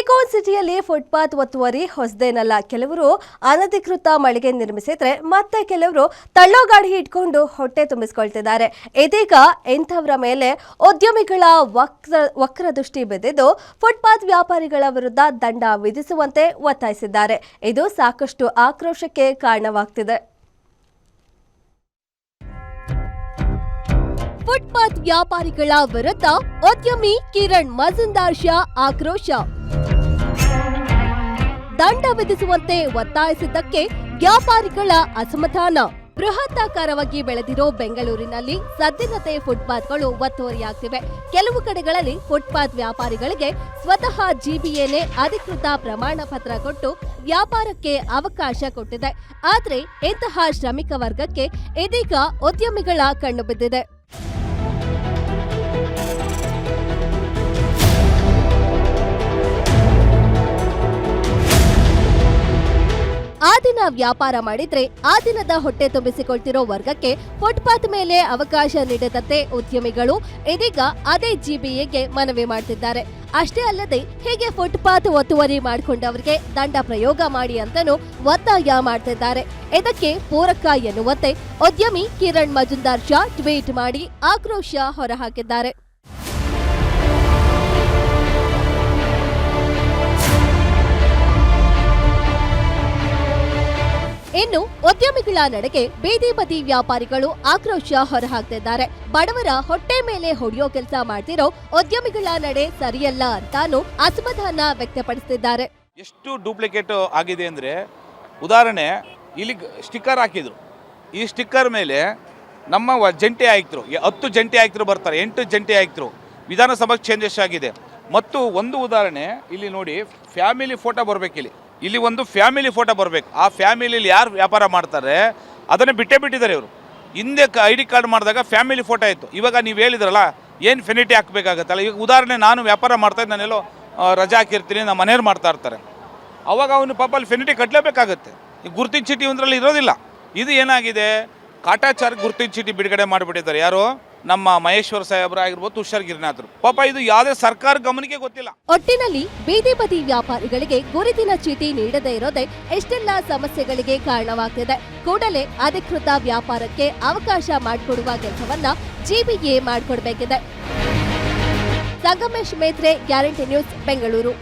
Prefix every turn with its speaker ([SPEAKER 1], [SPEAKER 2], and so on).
[SPEAKER 1] Silicon ಸಿಟಿಯಲ್ಲಿ footpath ಒತ್ತುವರಿ ಹೊಸದೇನಲ್ಲ. ಕೆಲವರು ಅನಧಿಕೃತ ಮಳಿಗೆ ನಿರ್ಮಿಸಿದ್ರೆ ಮತ್ತೆ ಕೆಲವರು ತಳ್ಳೋ ಗಾಡಿ ಇಟ್ಕೊಂಡು ಹೊಟ್ಟೆ ತುಂಬಿಸಿಕೊಳ್ತಿದ್ದಾರೆ. ಇದೀಗ ಇಂಥವರ ಮೇಲೆ ಉದ್ಯಮಿಗಳ ವಕ್ರ ದೃಷ್ಟಿ ಬಿದ್ದಿದ್ದು ಫುಟ್ಪಾತ್ ವ್ಯಾಪಾರಿಗಳ ವಿರುದ್ಧ ದಂಡ ವಿಧಿಸುವಂತೆ ಒತ್ತಾಯಿಸಿದ್ದಾರೆ. ಇದು ಸಾಕಷ್ಟು ಆಕ್ರೋಶಕ್ಕೆ ಕಾರಣವಾಗ್ತಿದೆ. ಫುಟ್ಪಾತ್ ವ್ಯಾಪಾರಿಗಳ ವಿರುದ್ಧ ಉದ್ಯಮಿ ಕಿರಣ್ ಮಜುಂದಾರ್ ಶಾ ಆಕ್ರೋಶ. ದಂಡ ವಿಧಿಸುವಂತೆ ಒತ್ತಾಯಿಸಿದ್ದಕ್ಕೆ ವ್ಯಾಪಾರಿಗಳ ಅಸಮಾಧಾನ. ಬೃಹತ್ತಾಕಾರವಾಗಿ ಬೆಳೆದಿರೋ ಬೆಂಗಳೂರಿನಲ್ಲಿ ಸದ್ದಿನತೆ ಫುಟ್ಪಾತ್ಗಳು ಒತ್ತುವರಿಯಾಗ್ತಿವೆ. ಕೆಲವು ಕಡೆಗಳಲ್ಲಿ ಫುಟ್ಪಾತ್ ವ್ಯಾಪಾರಿಗಳಿಗೆ ಸ್ವತಃ ಜಿಬಿಎನೇ ಅಧಿಕೃತ ಪ್ರಮಾಣ ಪತ್ರ ಕೊಟ್ಟು ವ್ಯಾಪಾರಕ್ಕೆ ಅವಕಾಶ ಕೊಟ್ಟಿದೆ. ಆದರೆ ಇಂತಹ ಶ್ರಮಿಕ ವರ್ಗಕ್ಕೆ ಇದೀಗ ಉದ್ಯಮಿಗಳ ಕಣ್ಣು ಬಿದ್ದಿದೆ. ಆ ದಿನ ವ್ಯಾಪಾರ ಮಾಡಿದ್ರೆ ಆ ದಿನದ ಹೊಟ್ಟೆ ತುಂಬಿಸಿಕೊಳ್ತಿರೋ ವರ್ಗಕ್ಕೆ ಫುಟ್ಪಾತ್ ಮೇಲೆ ಅವಕಾಶ ನೀಡದಂತೆ ಉದ್ಯಮಿಗಳು ಇದೀಗ ಅದೇ ಜಿಬಿಎಗೆ ಮನವಿ ಮಾಡ್ತಿದ್ದಾರೆ. ಅಷ್ಟೇ ಅಲ್ಲದೆ ಹೀಗೆ ಫುಟ್ಪಾತ್ ಒತ್ತುವರಿ ಮಾಡಿಕೊಂಡವರಿಗೆ ದಂಡ ಪ್ರಯೋಗ ಮಾಡಿ ಅಂತನೂ ಒತ್ತಾಯ ಮಾಡ್ತಿದ್ದಾರೆ. ಇದಕ್ಕೆ ಪೂರಕ ಎನ್ನುವಂತೆ ಉದ್ಯಮಿ ಕಿರಣ್ ಮಜುಂದಾರ್ ಶಾ ಟ್ವೀಟ್ ಮಾಡಿ ಆಕ್ರೋಶ ಹೊರಹಾಕಿದ್ದಾರೆ. ಇನ್ನು ಉದ್ಯಮಿಗಳ ನಡೆಗೆ ಬೀದಿ ಬದಿ ವ್ಯಾಪಾರಿಗಳು ಆಕ್ರೋಶ ಹೊರಹಾಕ್ತಿದ್ದಾರೆ. ಬಡವರ ಹೊಟ್ಟೆ ಮೇಲೆ ಹೊಡೆಯೋ ಕೆಲಸ ಮಾಡ್ತಿರೋ ಉದ್ಯಮಿಗಳ ನಡೆ ಸರಿಯಲ್ಲ ಅಂತಾನು ಅಸಮಾಧಾನ ವ್ಯಕ್ತಪಡಿಸುತ್ತಿದ್ದಾರೆ.
[SPEAKER 2] ಎಷ್ಟು ಡೂಪ್ಲಿಕೇಟ್ ಆಗಿದೆ ಅಂದ್ರೆ, ಉದಾಹರಣೆ ಇಲ್ಲಿ ಸ್ಟಿಕ್ಕರ್ ಹಾಕಿದ್ರು. ಈ ಸ್ಟಿಕ್ಕರ್ ಮೇಲೆ ನಮ್ಮ ಜಂಟಿ ಆಯುಕ್ತರು 10 ಜಂಟಿ ಆಯುಕ್ತರು ಬರ್ತಾರೆ, 8 ಜಂಟಿ ಆಯುಕ್ತರು ವಿಧಾನಸಭಾ ಚೇಂಜಸ್ ಆಗಿದೆ. ಮತ್ತು ಒಂದು ಉದಾಹರಣೆ ಇಲ್ಲಿ ನೋಡಿ, ಫ್ಯಾಮಿಲಿ ಫೋಟೋ ಬರಬೇಕು. ಇಲ್ಲಿ ಒಂದು ಫ್ಯಾಮಿಲಿ ಫೋಟೋ ಬರಬೇಕು. ಆ ಫ್ಯಾಮಿಲಿಯಲ್ಲಿ ಯಾರು ವ್ಯಾಪಾರ ಮಾಡ್ತಾರೆ ಅದನ್ನೇ ಬಿಟ್ಟಿದ್ದಾರೆ ಇವರು. ಹಿಂದೆ ID ಕಾರ್ಡ್ ಮಾಡಿದಾಗ ಫ್ಯಾಮಿಲಿ ಫೋಟೋ ಇತ್ತು. ಇವಾಗ ನೀವು ಹೇಳಿದ್ರಲ್ಲ, ಏನು ಫೆನಿಟಿ ಹಾಕಬೇಕಾಗತ್ತಲ್ಲ. ಈಗ ಉದಾಹರಣೆ, ನಾನು ವ್ಯಾಪಾರ ಮಾಡ್ತಾಯಿದ್ದು, ನಾನೆಲ್ಲೋ ರಜಾ ಹಾಕಿರ್ತೀನಿ, ನಮ್ಮ ಮನೆಯವ್ರು ಮಾಡ್ತಾ ಇರ್ತಾರೆ. ಅವಾಗ ಅವನು ಪಾಪ ಅಲ್ಲಿ ಫೆನಿಟಿ ಕಟ್ಟಲೇಬೇಕಾಗತ್ತೆ. ಈ ಗುರುತಿನ ಚೀಟಿ ಒಂದರಲ್ಲಿ ಇರೋದಿಲ್ಲ. ಇದು ಏನಾಗಿದೆ, ಕಾಟಾಚಾರ ಗುರುತಿನ ಚೀಟಿ ಬಿಡುಗಡೆ ಮಾಡಿಬಿಟ್ಟಿದ್ದಾರೆ. ಯಾರು, ನಮ್ಮ ಮಹೇಶ್ವರ ಸಾಹೇಬ್ರ ಆಗಿರ್ಬೋದು, ತುಷಾರ್ ಗಿರಿನಾಥ್ರು. ಪಾಪ ಇದು ಯಾವುದೇ ಸರ್ಕಾರ ಗಮನಕ್ಕೆ ಗೊತ್ತಿಲ್ಲ.
[SPEAKER 1] ಒಟ್ಟಿನಲ್ಲಿ ಬೀದಿ ಬದಿ ವ್ಯಾಪಾರಿಗಳಿಗೆ ಗುರುತಿನ ಚೀಟಿ ನೀಡದೇ ಇರೋದೇ ಎಷ್ಟೆಲ್ಲ ಸಮಸ್ಯೆಗಳಿಗೆ ಕಾರಣವಾಗ್ತಿದೆ. ಕೂಡಲೇ ಅಧಿಕೃತ ವ್ಯಾಪಾರಕ್ಕೆ ಅವಕಾಶ ಮಾಡಿಕೊಡುವ ಕೆಲಸವನ್ನ ಜಿಬಿಎ ಮಾಡಿಕೊಡ್ಬೇಕಿದೆ. Sangamesh Methre, guarantee news, Bengaluru.